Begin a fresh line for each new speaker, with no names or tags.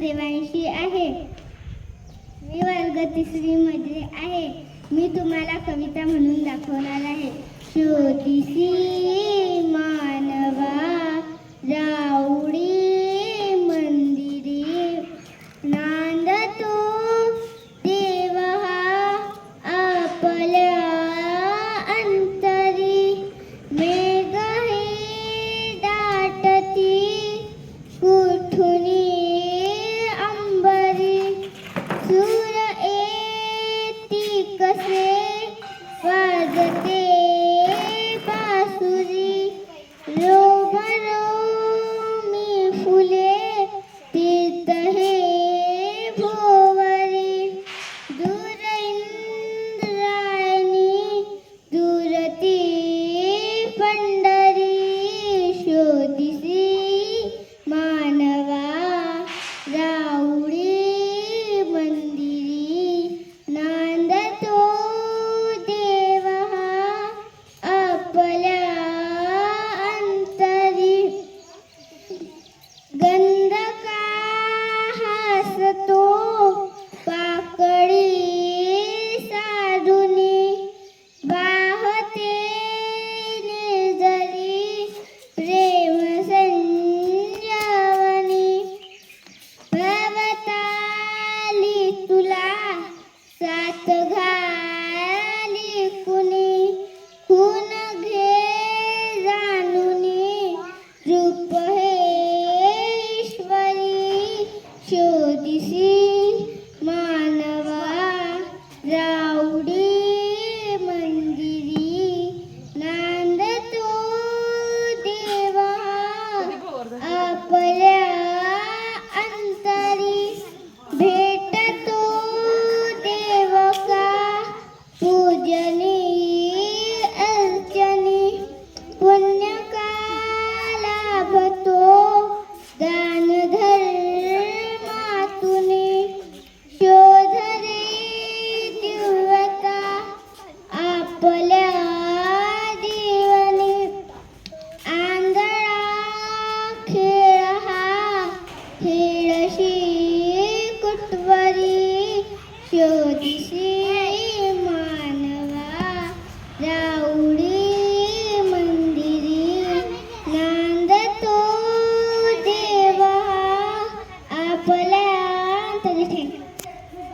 देवांशी आहे. मी वर्ग 3री मध्ये आहे. मी तुम्हाला कविता म्हणून दाखवणार आहे. शोधिसी मानवा राऊडी मंदिरी, नांदतो देव हा आपल्या अंतरी. मेघ हे दाटती कुठुनी अंबरी, सूर येती कसे वाजते बासुरी. रोमरोमी फुले तीर्थ हे भोवरी, दूर इंद्रायणी दूर ती पंढरी. शोधिसी मानवा राऊडी मंदिरी, नांदतो देव हा आपल्या अंतरी. गंधका हसतो पाकळी साधुनी, वाहते निर्जरी प्रेम संजीवनी. भवताली तुला साथ घाली कुणी, खून घे जाणुनी रूप हे ईश्वरी. शोधिसी